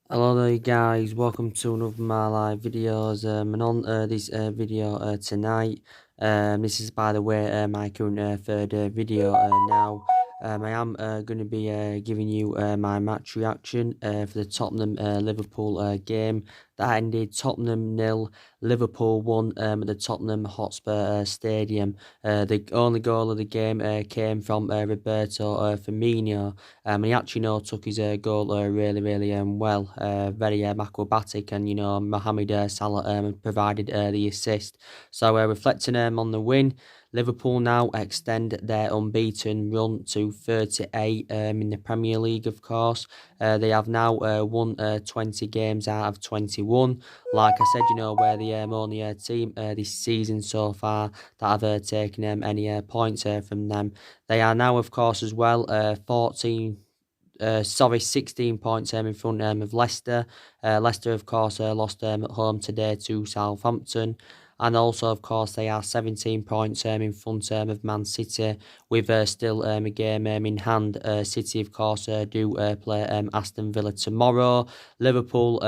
Hello there guys, welcome to another of my live videos, and on this video tonight, this is by the way my current third video now. I am going to be giving you my match reaction for the Tottenham Liverpool game that ended Tottenham 0, Liverpool 1 at the Tottenham Hotspur Stadium. The only goal of the game came from Roberto Firmino. He actually took his goal really well, very acrobatic, and Mohamed Salah provided the assist. So reflecting on the win, Liverpool now extend their unbeaten run to 38 in the Premier League, of course. They have now won 20 games out of 21. Like I said, we're the only team this season so far that have taken any points from them. They are now, of course, as well, 16 points in front of Leicester. Leicester, of course, lost at home today to Southampton. And also, of course, they are 17 points in front of Man City, with still a game in hand. City, of course, do play Aston Villa tomorrow. Liverpool,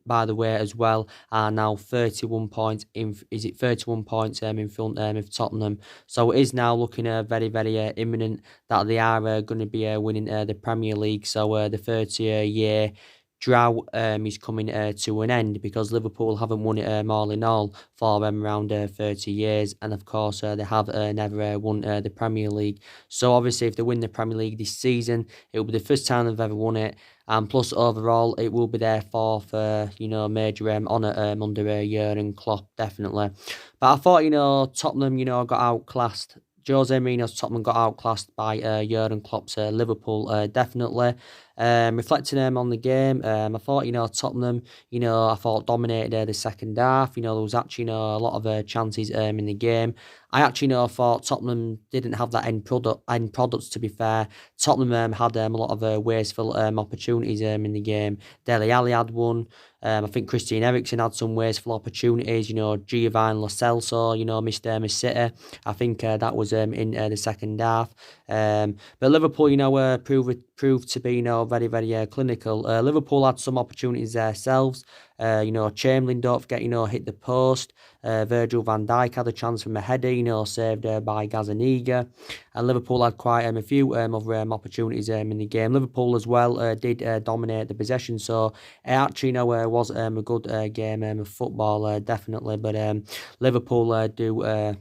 by the way, as well, are now 31 points in. Is it 31 points in front of Tottenham? So it is now looking very imminent that they are going to be winning the Premier League. So the 30-year drought is coming to an end, because Liverpool haven't won it all in all for around 30 years, and of course they have never won the Premier League. So obviously if they win the Premier League this season, it will be the first time they've ever won it, and plus overall it will be their fourth major honour under Jurgen Klopp, definitely. But I thought Tottenham got outclassed. Jose Mourinho's Tottenham got outclassed by Jurgen Klopp's Liverpool, definitely. Reflecting on the game, I thought, Tottenham, I thought dominated the second half. There was actually, a lot of chances in the game. I actually, thought Tottenham didn't have that end products, to be fair. Tottenham had a lot of wasteful opportunities in the game. Dele Alli had one. I think Christian Eriksen had some wasteful opportunities. Giovanni Lo Celso, missed City. I think that was in the second half. But Liverpool, proved to be, very clinical. Liverpool had some opportunities themselves. Chamberlain, don't forget, hit the post. Virgil van Dijk had a chance from a header, saved by Gazaniga. And Liverpool had quite a few other opportunities in the game. Liverpool as well did dominate the possession, so it actually, was a good game of football, definitely. But Liverpool do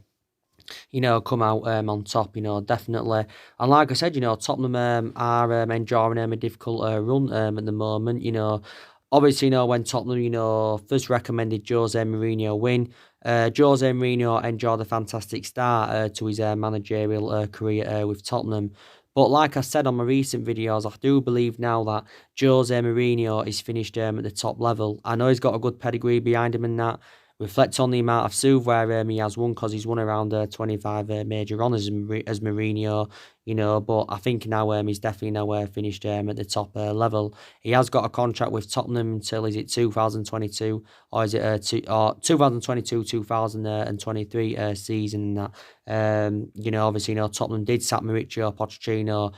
come out on top, definitely. And like I said, Tottenham are enjoying a difficult run at the moment, Obviously, when Tottenham, first recommended Jose Mourinho win, Jose Mourinho enjoyed a fantastic start to his managerial career with Tottenham. But like I said on my recent videos, I do believe now that Jose Mourinho is finished at the top level. I know he's got a good pedigree behind him and that. Reflect on the amount of silverware he has won, because he's won around 25 major honours as Mourinho, but I think now he's definitely now finished at the top level. He has got a contract with Tottenham until, is it 2022, or is it 2022-2023 season? That obviously, Tottenham did sack Mauricio Pochettino,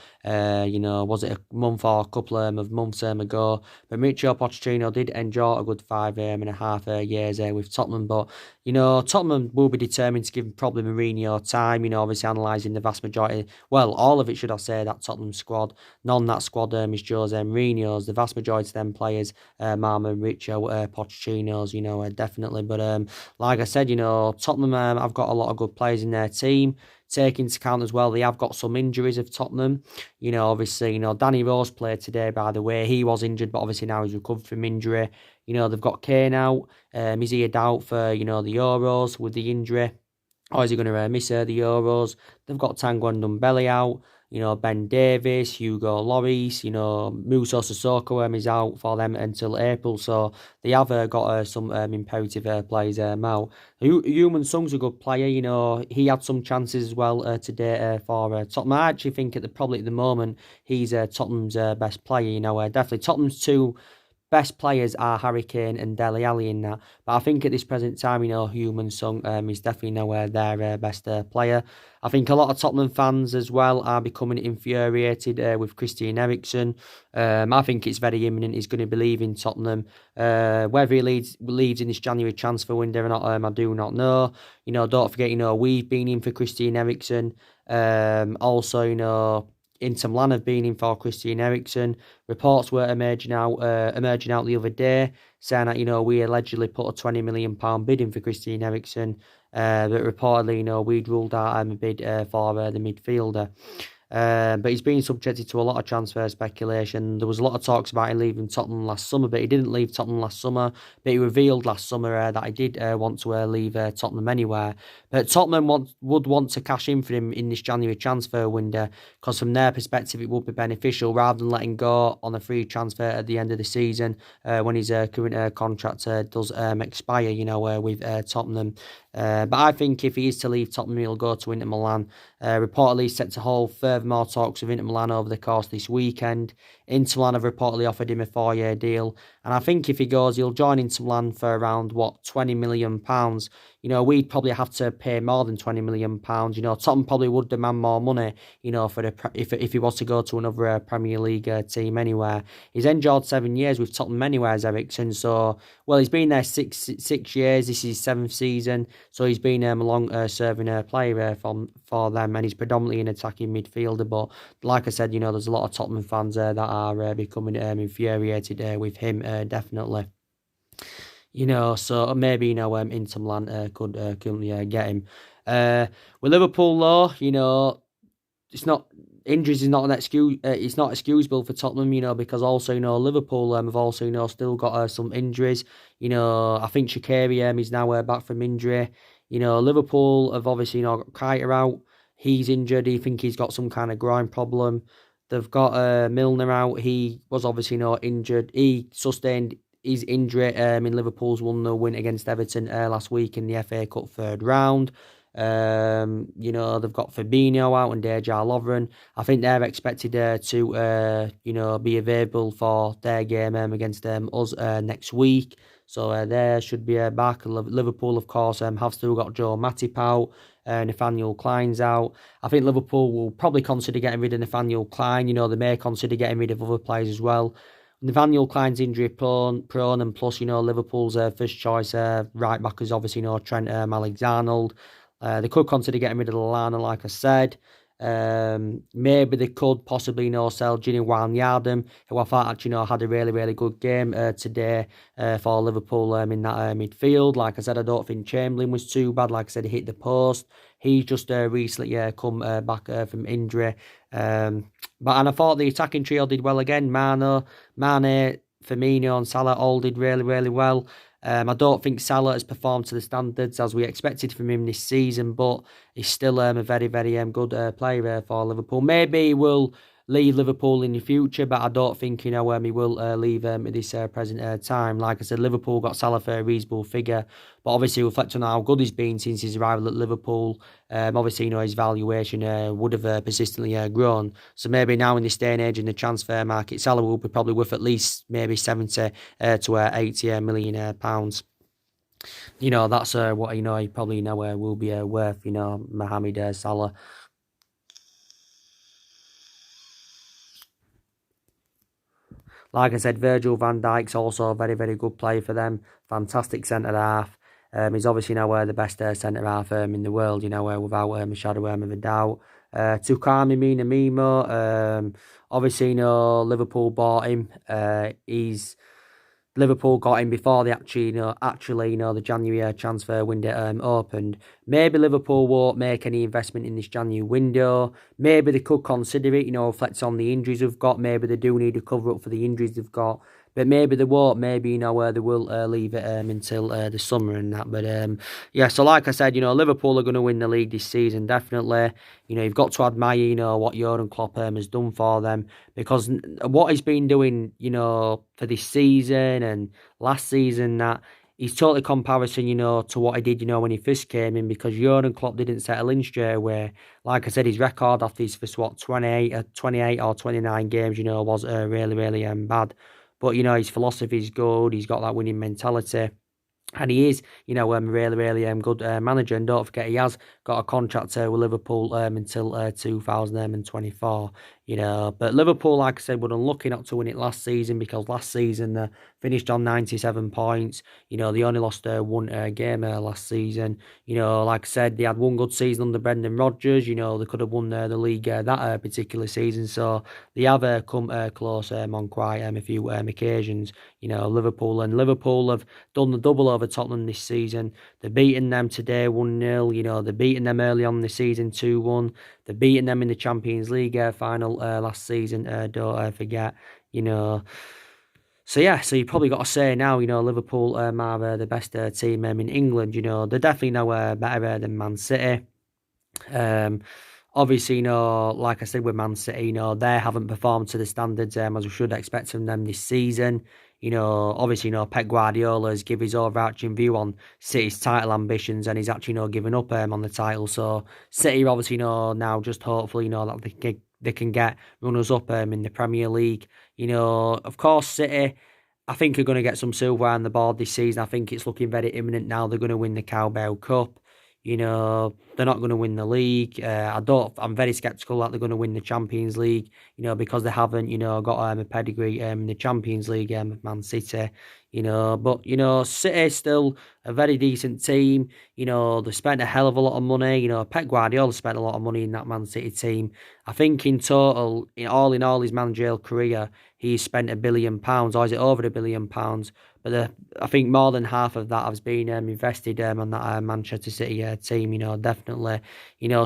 was it a month or a couple of months ago? But Mauricio Pochettino did enjoy a good 5.5 years with Tottenham, but Tottenham will be determined to give probably Mourinho time. Obviously analysing the vast majority, well, all of it, should I say, that Tottenham squad. None that squad is Jose Mourinho's. The vast majority of them players, Mauricio Pochettino's, definitely. But like I said, Tottenham have got a lot of good players in their team. Take into account as well, they have got some injuries of Tottenham. Obviously, Danny Rose played today, by the way. He was injured, but obviously now he's recovered from injury. They've got Kane out. Is he a doubt for, the Euros with the injury? Or is he going to miss the Euros? They've got Tanguy Ndombele out. Ben Davies, Hugo Lloris, Musa Sissoko is out for them until April. So they have got some imperative players out. Heung-min Son's a good player. He had some chances as well today for Tottenham. I actually think probably at the moment he's Tottenham's best player. Definitely Tottenham's two best players are Harry Kane and Dele Alli in that. But I think at this present time, Heung-min Son is definitely nowhere their best player. I think a lot of Tottenham fans as well are becoming infuriated with Christian Eriksen. I think it's very imminent he's going to be leaving Tottenham. Whether he leaves in this January transfer window or not, I do not know. Don't forget, we've been in for Christian Eriksen. Also, Inter Milan have been in for Christian Eriksen. Reports were emerging out the other day saying that we allegedly put a £20 million bid in for Christian Eriksen, but reportedly we'd ruled out a bid for the midfielder. But he's been subjected to a lot of transfer speculation. There was a lot of talks about him leaving Tottenham last summer, but he didn't leave Tottenham last summer. But he revealed last summer that he did want to leave Tottenham anywhere. But Tottenham would want to cash in for him in this January transfer window, because from their perspective it would be beneficial rather than letting go on a free transfer at the end of the season when his current contract does expire, with Tottenham. But I think if he is to leave Tottenham, he'll go to Inter Milan. Reportedly set to hold furthermore talks with Inter Milan over the course of this weekend. Inter Milan have reportedly offered him a 4-year deal. And I think if he goes, he'll join Inter Milan for around, £20 million. We'd probably have to pay more than £20 million. Tottenham probably would demand more money, for if he was to go to another Premier League team anywhere. He's enjoyed 7 years with Tottenham anywhere as Eriksen. So, he's been there six years. This is his 7th season. So he's been a long-serving player for them, and he's predominantly an attacking midfielder. But like I said, there's a lot of Tottenham fans that are becoming infuriated with him, definitely. So maybe, Inter Milan could get him. With Liverpool, though, it's not... Injuries is not an excuse. It's not excusable for Tottenham, because also, Liverpool have also, still got some injuries. I think Shaqiri is now back from injury. Liverpool have obviously, got Keita out. He's injured. I think he's got some kind of groin problem. They've got Milner out. He was obviously not injured. He sustained his injury in Liverpool's 1-0 win against Everton last week in the FA Cup third round. They've got Fabinho out and Dejan Lovren. I think they're expected to be available for their game against us next week. So they should be back. Liverpool, of course, have still got Joe Matip out. Nathaniel Klein's out. I think Liverpool will probably consider getting rid of Nathaniel Klein. They may consider getting rid of other players as well. Nathaniel Klein's injury prone, and plus, Liverpool's first choice right back is obviously, Trent Alexander-Arnold. They could consider getting rid of Lallana, like I said. Maybe they could possibly sell Gini Wijnaldum, who I thought actually had a really, really good game today for Liverpool in that midfield. Like I said, I don't think Chamberlain was too bad. Like I said, he hit the post. He's just recently come back from injury. And I thought the attacking trio did well again. Mane, Firmino and Salah all did really, really well. I don't think Salah has performed to the standards as we expected from him this season, but he's still a very, very good player for Liverpool. Maybe he will leave Liverpool in the future, but I don't think he will leave at this present time. Like I said, Liverpool got Salah for a reasonable figure, but obviously reflecting on how good he's been since his arrival at Liverpool, obviously his valuation would have persistently grown. So maybe now in this day and age in the transfer market, Salah will be probably worth at least maybe 70 to 80 million pounds. That's what he probably will be worth. Mohamed Salah. Like I said, Virgil van Dijk's also a very, very good player for them. Fantastic centre-half. He's obviously the best centre-half in the world, without a shadow of a doubt. Tukami Minamino, obviously, Liverpool bought him. Liverpool got him before they actually, the January transfer window opened. Maybe Liverpool won't make any investment in this January window. Maybe they could consider it, reflect on the injuries they've got. Maybe they do need to cover up for the injuries they've got. But maybe they won't. Maybe, they will leave it until the summer and that. But, so like I said, Liverpool are going to win the league this season, definitely. You've got to admire, what Jurgen Klopp has done for them. Because what he's been doing, for this season and last season, that he's totally comparison, to what he did, when he first came in. Because Jurgen Klopp didn't settle in straight away. Like I said, his record after his first, 28 or 29 games, was really, really bad. But, his philosophy is good. He's got that winning mentality. And he is, really, really good manager. And don't forget, he has got a contract with Liverpool until 2024. But Liverpool, like I said, were unlucky not to win it last season, because last season they finished on 97 points. They only lost one game last season. Like I said, they had one good season under Brendan Rodgers. They could have won the league that particular season. So they have come close on quite a few occasions. Liverpool have done the double over Tottenham this season. They're beating them today 1-0. They're beating them early on in the season 2-1. They're beating them in the Champions League final last season. Don't forget. So yeah, so you probably got to say now, Liverpool are the best team in England. They're definitely no better than Man City. Obviously, like I said with Man City, they haven't performed to the standards as we should expect from them this season. Obviously, Pep Guardiola's give his overarching view on City's title ambitions, and he's actually, given up on the title. So City obviously, now just hopefully, that they can get runners up in the Premier League. Of course, City, I think, are going to get some silverware on the board this season. I think it's looking very imminent now. They're going to win the Carabao Cup. They're not going to win the league. I'm very sceptical that they're going to win the Champions League, because they haven't, got a pedigree in the Champions League of Man City, but, City is still a very decent team. They spent a hell of a lot of money. Pep Guardiola spent a lot of money in that Man City team. I think in total, in all his managerial career, he's spent £1 billion, or is it over £1 billion? But I think more than half of that has been invested on that Manchester City team. Definitely.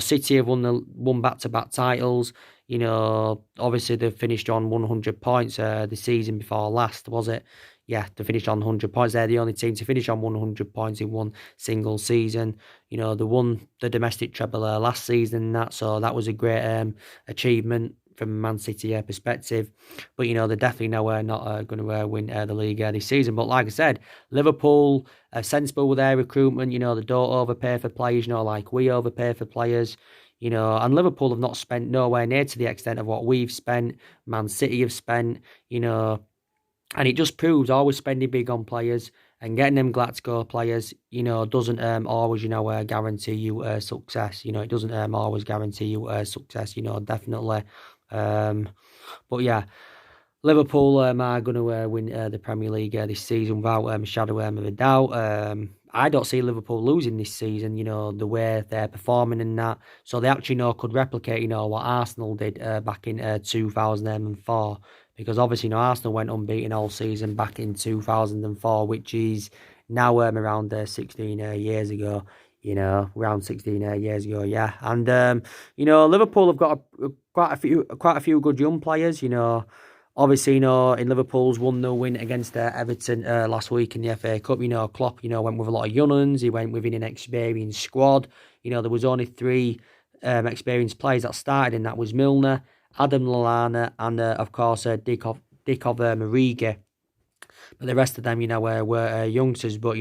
City have won back-to-back titles. Obviously they've finished on 100 points the season before last, was it? Yeah, they finished on 100 points. They're the only team to finish on 100 points in one single season. They won the domestic treble last season and that, so that was a great achievement from a Man City perspective. But, they're definitely nowhere not going to win the league this season. But like I said, Liverpool are sensible with their recruitment. They don't overpay for players, like we overpay for players. And Liverpool have not spent nowhere near to the extent of what we've spent, Man City have spent, and it just proves always spending big on players and getting them Glasgow players, doesn't always, guarantee you success. It doesn't always guarantee you success, definitely. But yeah, Liverpool are going to win the Premier League this season without a shadow of a doubt. I don't see Liverpool losing this season, the way they're performing and that. So they actually, could replicate, what Arsenal did back in 2004. Because obviously, Arsenal went unbeaten all season back in 2004, which is now around 16 years ago. Around 16 years ago, yeah. And Liverpool have got quite a few good young players. Obviously, in Liverpool's 1-0 win against Everton last week in the FA Cup, Klopp, went with a lot of young uns. He went with an inexperienced squad. There was only 3 experienced players that started, and that was Milner, Adam Lallana, and of course Dickov Marigi. But the rest of them, were youngsters. But,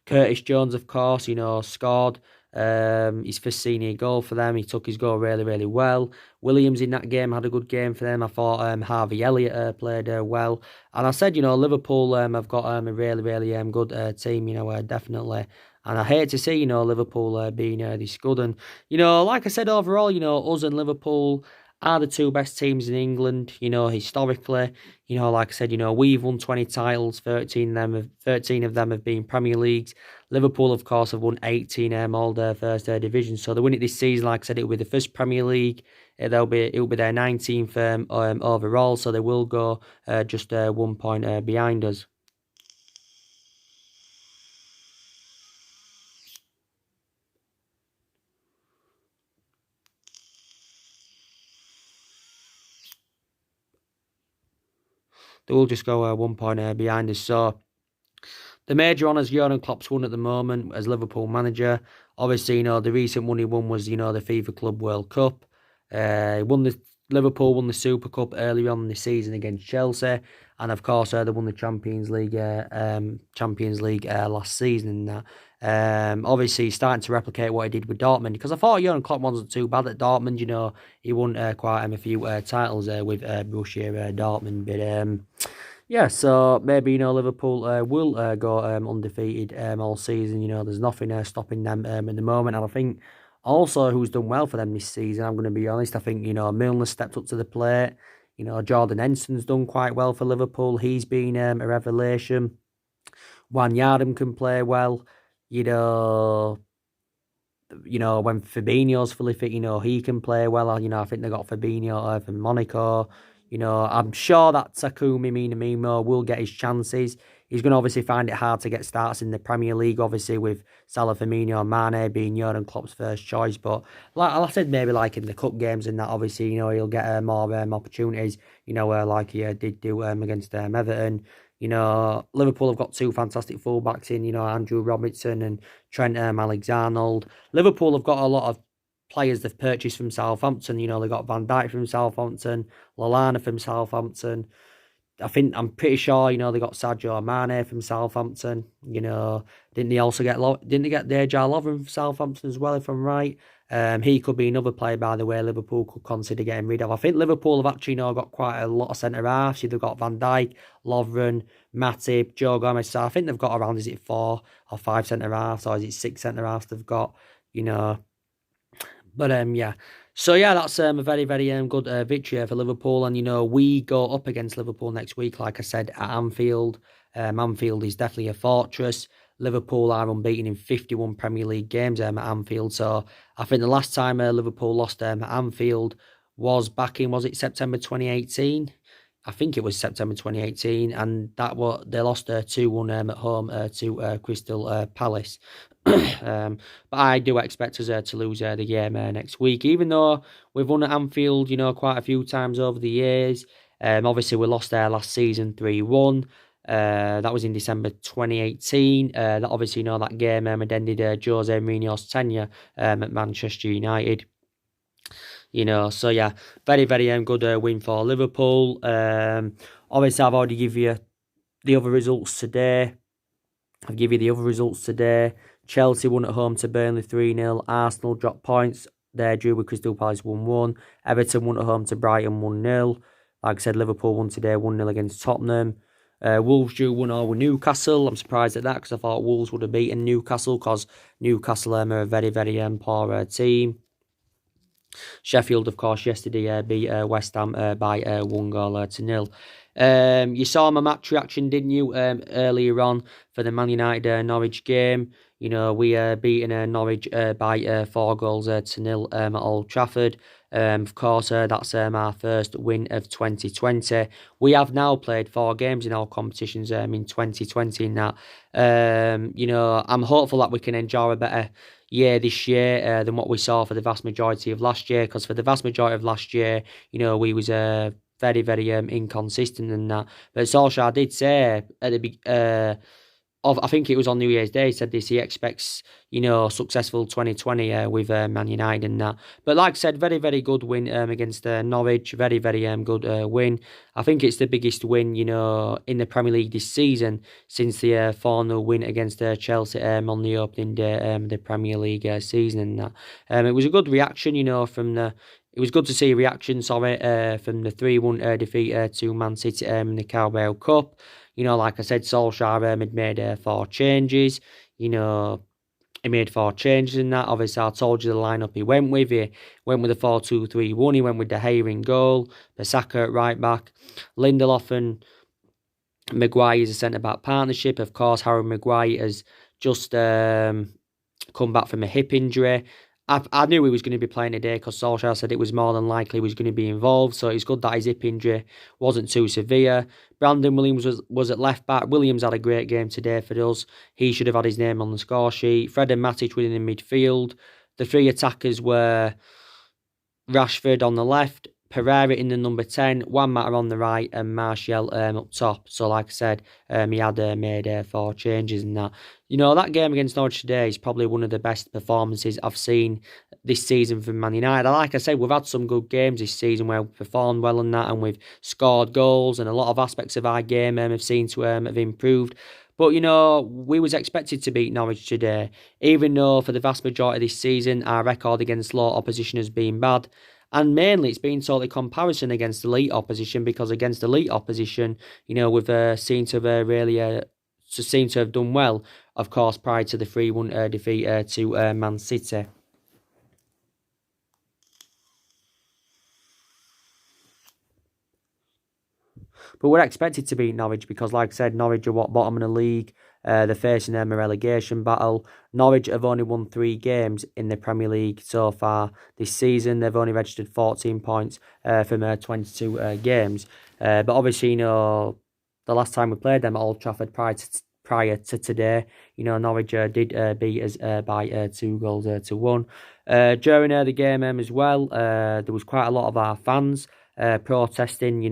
Curtis Jones, of course, scored his first senior goal for them. He took his goal really, really well. Williams in that game had a good game for them. I thought Harvey Elliott played well. And I said, Liverpool have got a really, really good team, definitely. And I hate to see, Liverpool being this good. And, like I said, overall, us and Liverpool are the 2 best teams in England, historically. Like I said, we've won 20 titles, 13 of them have been Premier Leagues. Liverpool, of course, have won 18 all their first division. So they win it this season. Like I said, it'll be the first Premier League. It'll be their 19th overall. So they will go just 1 point behind us. They will just go 1 point behind us. So the major honours Jurgen Klopp's won at the moment as Liverpool manager. Obviously, the recent one he won was, the FIFA Club World Cup. Liverpool won the Super Cup earlier on in the season against Chelsea, and of course they won the Champions League last season. And that obviously he's starting to replicate what he did with Dortmund, because I thought Jurgen Klopp wasn't too bad at Dortmund. He won quite a few titles with Borussia Dortmund, but Yeah, so maybe Liverpool will go undefeated all season. There's nothing stopping them at the moment, and I think also who's done well for them this season. I'm going to be honest. I think Milner stepped up to the plate. Jordan Henson's done quite well for Liverpool. He's been a revelation. Wan Yardem can play well. You know, when Fabinho's fully fit, he can play well. I think they got Fabinho from Monaco. I'm sure that Takumi Minamino will get his chances. He's going to obviously find it hard to get starts in the Premier League, obviously, with Salah, Firmino, and Mane being Jurgen Klopp's first choice. But like I said, maybe like in the cup games and that, obviously, he'll get more opportunities, like he did do against Everton. Liverpool have got two fantastic fullbacks in, Andrew Robertson and Trent Alexander-Arnold. Liverpool have got a lot of players they've purchased from Southampton. They got Van Dijk from Southampton, Lallana from Southampton. I'm pretty sure, they got Sadio Mane from Southampton. Didn't they also didn't they get Dejan Lovren from Southampton as well, if I'm right? He could be another player, by the way, Liverpool could consider getting rid of. I think Liverpool have actually got quite a lot of centre halves. They've got Van Dijk, Lovren, Matip, Joe Gomez. So I think they've got around, is it 4 or 5 centre halves, or is it 6 centre halves they've got? You know, but yeah. So yeah, that's a very, very good victory for Liverpool, and we go up against Liverpool next week, like I said, at Anfield. Anfield is definitely a fortress. Liverpool are unbeaten in 51 Premier League games at Anfield. So I think the last time Liverpool lost at Anfield was back in, was it September 2018? I think it was September 2018, and they lost 2-1 at home to Crystal Palace. But I do expect us to lose the game next week, even though we've won at Anfield, quite a few times over the years. Obviously, we lost there last season 3-1. That was in December 2018. That obviously, that game had ended Jose Mourinho's tenure at Manchester United. So yeah, very, very good win for Liverpool. Obviously, I've already give you the other results today. Chelsea won at home to Burnley 3-0. Arsenal dropped points. They drew with Crystal Palace 1-1. Everton won at home to Brighton 1-0. Like I said, Liverpool won today 1-0 against Tottenham. Wolves drew 1-0 with Newcastle. I'm surprised at that because I thought Wolves would have beaten Newcastle because Newcastle are a very, very poor team. Sheffield, of course, yesterday beat West Ham by 1-0. You saw my match reaction, didn't you, earlier on for the Man United Norwich game? We beaten Norwich by 4-0 at Old Trafford. Of course, that's our first win of 2020. We have now played 4 games in our competitions in 2020. In that, I'm hopeful that we can enjoy a better year this year than what we saw for the vast majority of last year. Because for the vast majority of last year, we was very, very inconsistent in that. But Solskjaer did say at the I think it was on New Year's Day, he said this, he expects, successful 2020 with Man United and that. But like I said, very, very good win against Norwich, very, very good win. I think it's the biggest win, in the Premier League this season since the 4-0 win against Chelsea on the opening day of the Premier League season and that. It was a good reaction, it was good to see a reaction, from the 3-1 defeat to Man City in the Carabao Cup. Like I said, Solskjaer had made 4 changes. He made 4 changes in that. Obviously, I told you the lineup he went with. He went with a 4-2-3-1. He went with De Gea in goal, Bissaka at right back, Lindelof and Maguire is a centre-back partnership. Of course, Harry Maguire has just come back from a hip injury. I knew he was going to be playing today because Solskjaer said it was more than likely he was going to be involved. So it's good that his hip injury wasn't too severe. Brandon Williams was at left back. Williams had a great game today for us. He should have had his name on the score sheet. Fred and Matic were in the midfield. The 3 attackers were Rashford on the left, Pereira in the number 10, Juan Mata on the right, and Martial up top. So, like I said, he had made 4 changes and that. That game against Norwich today is probably one of the best performances I've seen this season from Man United. Like I said, we've had some good games this season where we've performed well and that, and we've scored goals, and a lot of aspects of our game have seemed to have improved. But, we was expected to beat Norwich today, even though for the vast majority of this season, our record against low opposition has been bad. And mainly it's been sort of comparison against elite opposition, because against elite opposition, we've seen to have really seem to have done well, of course, prior to the 3-1 defeat to Man City. But we're expected to beat Norwich because, like I said, Norwich are bottom of the league. They're facing a relegation battle. Norwich have only won 3 games in the Premier League so far this season. They've only registered 14 points from 22 games. But obviously, the last time we played them at Old Trafford prior to today, Norwich did beat us by 2 goals to 1. During the game as well, there was quite a lot of our fans protesting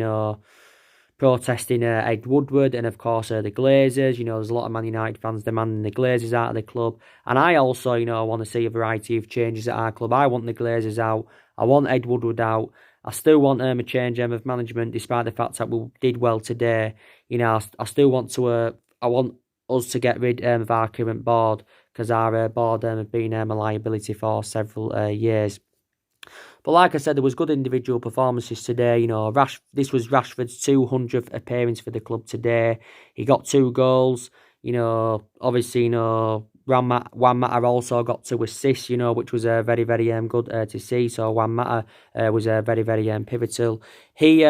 Ed Woodward and, of course, the Glazers. There's a lot of Man United fans demanding the Glazers out of the club. And I also, want to see a variety of changes at our club. I want the Glazers out. I want Ed Woodward out. I still want a change of management, despite the fact that we did well today. I still want to. I want us to get rid of our current board, because our board have been a liability for several years. But like I said, there was good individual performances today. This was Rashford's 200th appearance for the club today. He got 2 goals. Obviously, Juan Mata also got 2 assists, which was very, very good to see. So Juan Mata was very, very pivotal. He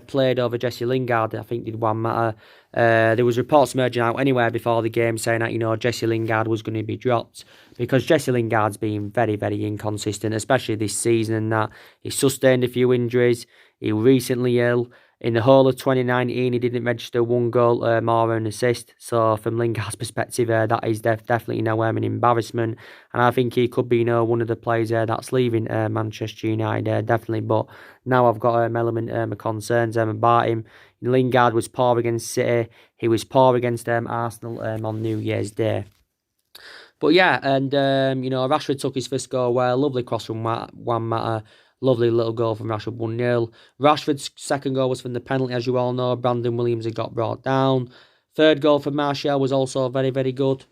played over Jesse Lingard, I think, did Juan Mata. There was reports emerging out anywhere before the game saying that, Jesse Lingard was going to be dropped, because Jesse Lingard's been very, very inconsistent, especially this season, and that he sustained a few injuries. He was recently ill. In the whole of 2019, he didn't register 1 goal more an assist. So from Lingard's perspective, that is definitely an embarrassment. And I think he could be one of the players that's leaving Manchester United, definitely. But now I've got an element of concerns about him. Lingard was poor against City. He was poor against Arsenal on New Year's Day. But yeah, and Rashford took his first goal well. Lovely cross from Juan Mata. Lovely little goal from Rashford, 1-0. Rashford's second goal was from the penalty, as you all know. Brandon Williams had got brought down. Third goal from Martial was also very, very good.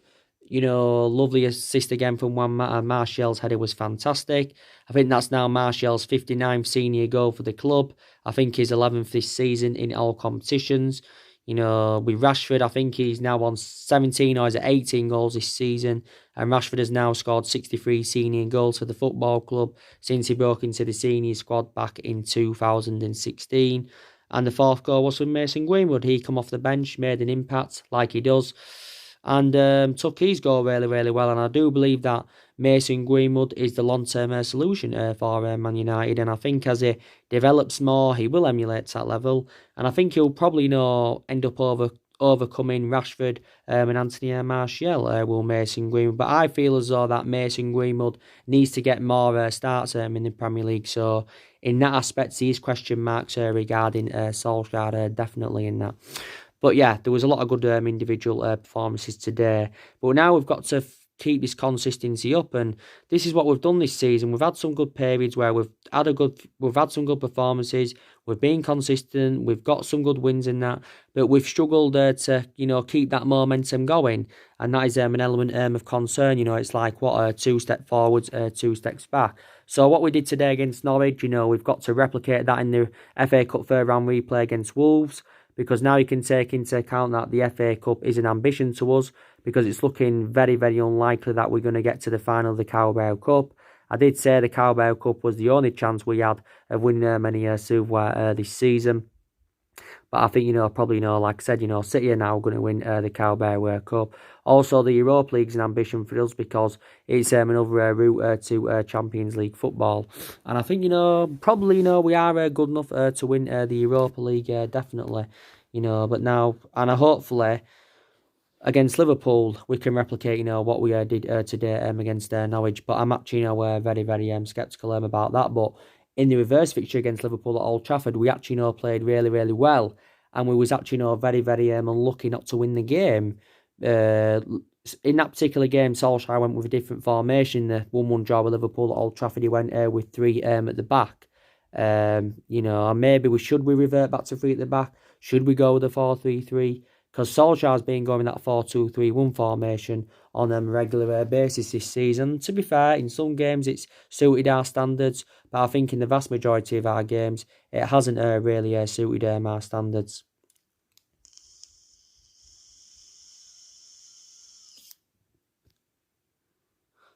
Lovely assist again from Juan Mata. Martial's header was fantastic. I think that's now Martial's 59th senior goal for the club. I think his 11th this season in all competitions. With Rashford, I think he's now on 17 or is it 18 goals this season. And Rashford has now scored 63 senior goals for the football club since he broke into the senior squad back in 2016. And the 4th goal was from Mason Greenwood. He come off the bench, made an impact like he does, and took his goal really, really well. And I do believe that Mason Greenwood is the long-term solution for Man United. And I think as he develops more, he will emulate that level. And I think he'll probably end up overcoming Rashford and Anthony Martial, will Mason Greenwood. But I feel as though that Mason Greenwood needs to get more starts in the Premier League. So in that aspect, these question marks regarding Solskjaer, definitely in that. But yeah, there was a lot of good individual performances today. But now we've got to keep this consistency up, and this is what we've done this season. We've had some good periods where we've had some good performances. We've been consistent. We've got some good wins in that, but we've struggled to keep that momentum going, and that is an element of concern. It's like 2 steps forwards, 2 steps back. So what we did today against Norwich, we've got to replicate that in the FA Cup third round replay against Wolves. Because now you can take into account that the FA Cup is an ambition to us, because it's looking very, very unlikely that we're going to get to the final of the Carabao Cup. I did say the Carabao Cup was the only chance we had of winning many silverware this season. But I think, probably, like I said, City are now going to win the Carabao Cup. Also, the Europa League's an ambition for us, because it's another route to Champions League football. And I think, probably, we are good enough to win the Europa League, definitely. But now, and hopefully, against Liverpool, we can replicate, what we did today against Norwich. But I'm actually, very, very sceptical about that. But in the reverse fixture against Liverpool at Old Trafford, we actually played really, really well. And we was actually very, very unlucky not to win the game. In that particular game, Solskjaer went with a different formation. The 1-1 draw with Liverpool at Old Trafford, he went with 3 at the back. Maybe should we revert back to 3 at the back? Should we go with a 4-3-3? because Solskjaer's been going that 4-2-3-1 formation on a regular basis this season. To be fair, in some games it's suited our standards, but I think in the vast majority of our games it hasn't really suited our standards.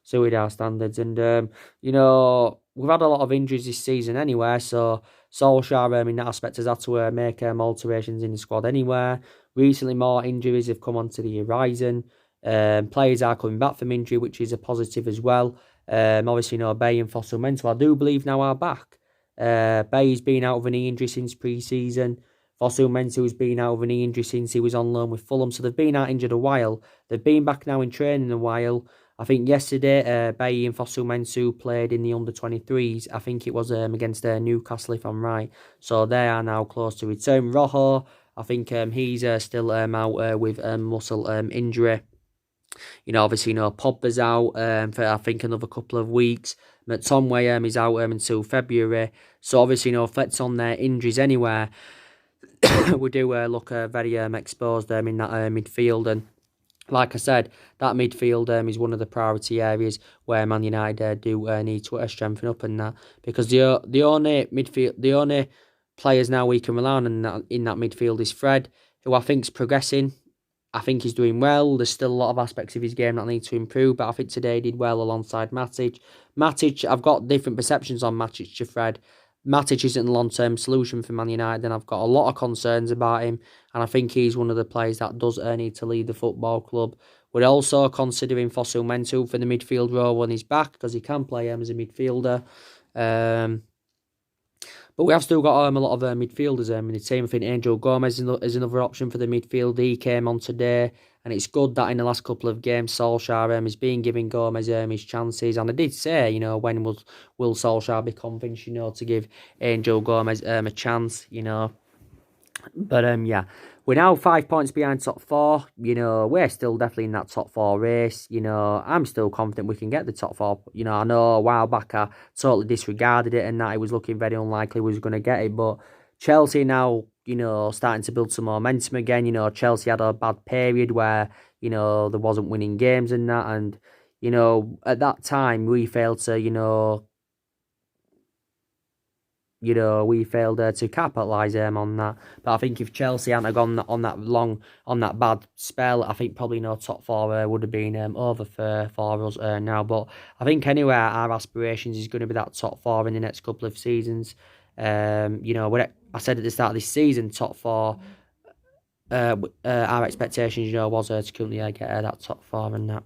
Suited our standards, and we've had a lot of injuries this season anyway, so Solskjaer in that aspect has had to make alterations in the squad anyway. Recently more injuries have come onto the horizon. Players are coming back from injury, which is a positive as well. Obviously, Bay and Fossil-Mensah I do believe now are back. Bay's been out of a knee injury since pre-season. Fossil-Mensah has been out of a knee injury since he was on loan with Fulham, so they've been out injured a while. They've been back now in training a while. I think yesterday, Bailly and Fossil-Mensah played in the under-23s. I think it was against Newcastle, if I'm right. So they are now close to return. Rojo, I think he's still out with muscle injury. Obviously, Pogba's out for, I think, another couple of weeks. McTominay is out until February. So, obviously, reflects on their injuries anywhere. We do look very exposed in that midfield, and like I said, that midfield is one of the priority areas where Man United do need to strengthen up, and that, because the only players now we can rely on in that midfield is Fred, who I think's progressing. I think he's doing well. There's still a lot of aspects of his game that need to improve, but I think today he did well alongside Matic. I've got different perceptions on Matic to Fred. Matic isn't a long-term solution for Man United, and I've got a lot of concerns about him, and I think he's one of the players that does need to lead the football club. We're also considering Fossil-Mensah for the midfield role when he's back, because he can play as a midfielder. But we have still got a lot of midfielders in the team. I think Angel Gomez is another option for the midfield. He came on today, and it's good that in the last couple of games, Solskjaer has been giving Gomez his chances. And I did say, when will Solskjaer be convinced, to give Angel Gomez a chance, But yeah, we're now 5 points behind top four. We're still definitely in that top four race. I'm still confident we can get the top four. I know a while back I totally disregarded it and that it was looking very unlikely we was going to get it. But Chelsea now, starting to build some momentum again. Chelsea had a bad period where, there wasn't winning games and that. And, at that time we failed to, we failed to capitalise on that. But I think if Chelsea hadn't gone on that bad spell, I think probably top four would have been over for us now. But I think anyway, our aspirations is going to be that top four in the next couple of seasons. I said at the start of this season, top four. Our expectations, was to currently get that top four and that.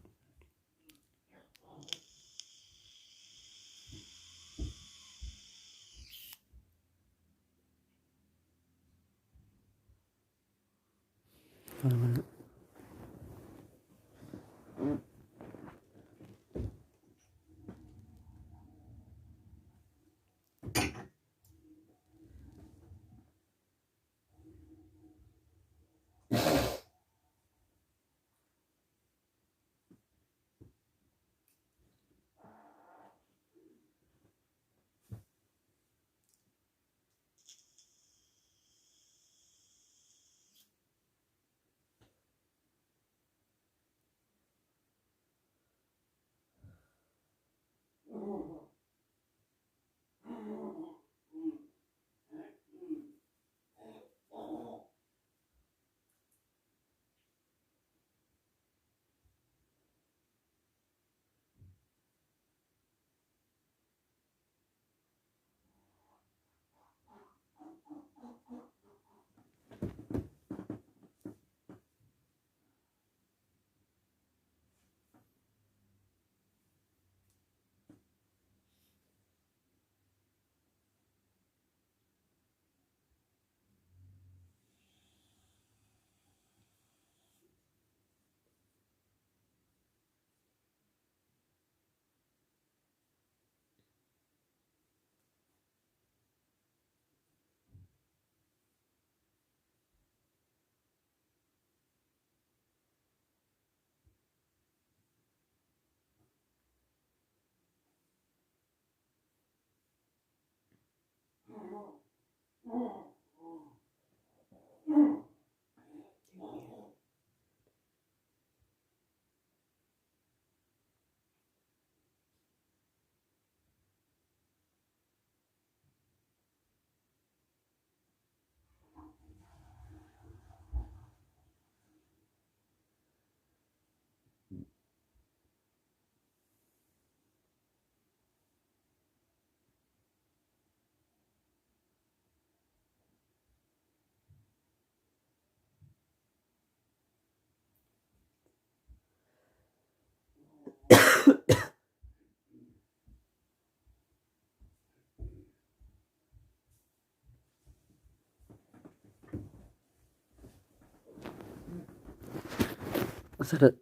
I said it.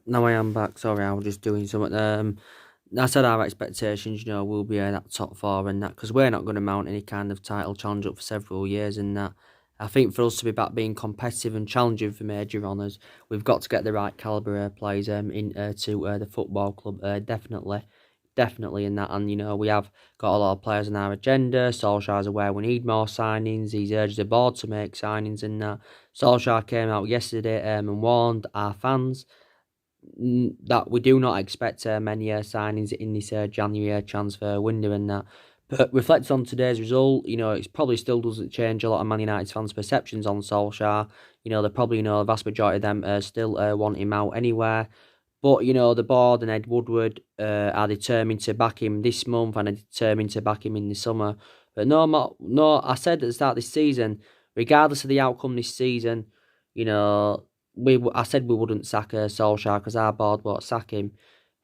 Now I am back. Sorry, I was just doing something. I said our expectations, will be that top four and that, because we're not going to mount any kind of title challenge up for several years and that. I think for us to be back being competitive and challenging for major honours, we've got to get the right calibre of players into the football club. Definitely in that. And, we have got a lot of players on our agenda. Solskjaer's aware we need more signings. He's urged the board to make signings and that. Solskjaer came out yesterday and warned our fans that we do not expect many signings in this January transfer window and that. But reflect on today's result, it probably still doesn't change a lot of Man United fans' perceptions on Solskjaer. They probably, the vast majority of them still want him out anywhere. But, the board and Ed Woodward are determined to back him this month and are determined to back him in the summer. But no, I said at the start of this season, regardless of the outcome this season, I said we wouldn't sack Solskjaer because our board won't sack him.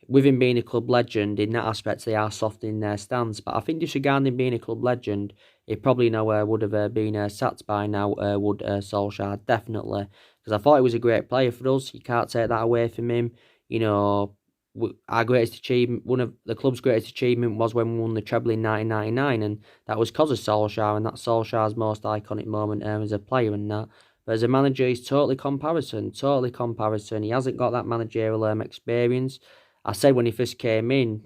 With him being a club legend, in that aspect, they are soft in their stance. But I think disregarding him being a club legend, he probably would have been sacked by now, would Solskjaer, definitely. Because I thought he was a great player for us. You can't take that away from him. Our greatest achievement, one of the club's greatest achievement was when we won the treble in 1999, and that was because of Solskjaer, and that's Solskjaer's most iconic moment as a player and that. But as a manager, he's totally comparison. He hasn't got that managerial experience. I said when he first came in,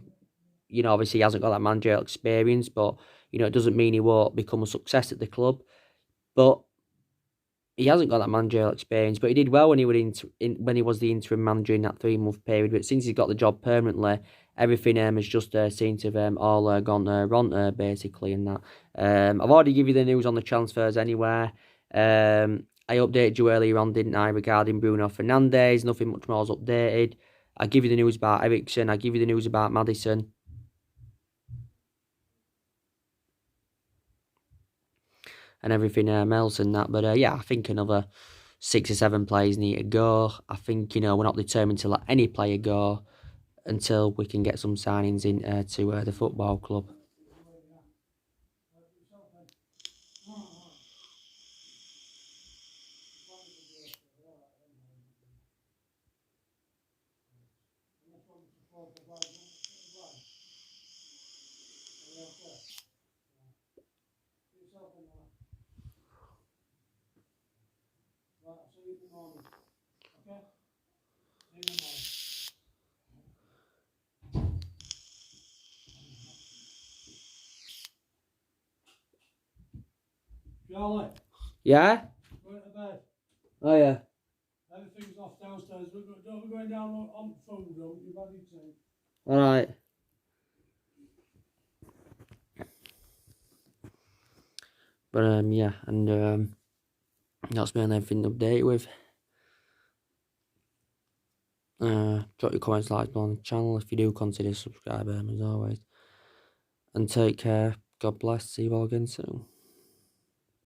obviously he hasn't got that managerial experience, but, it doesn't mean he won't become a success at the club. But he hasn't got that managerial experience, but he did well when he was the interim manager in that 3-month period. But since he's got the job permanently, everything has just seemed to have all gone wrong, basically, and that. I've already given you the news on the transfers anyway. I updated you earlier on, didn't I, regarding Bruno Fernandes. Nothing much more is updated. I give you the news about Eriksen. I give you the news about Maddison. And everything else and that. But yeah, I think another 6 or 7 players need to go. I think, we're not determined to let any player go until we can get some signings in to the football club. Charlie, Yeah? going to bed. Oh, yeah. Everything's off downstairs. Don't be going down on the phone room. You've had your tea. Alright. But, yeah, and that's mainly everything to update with. Drop your comments, like on the channel if you do consider subscribing, as always. And take care. God bless. See you all again soon.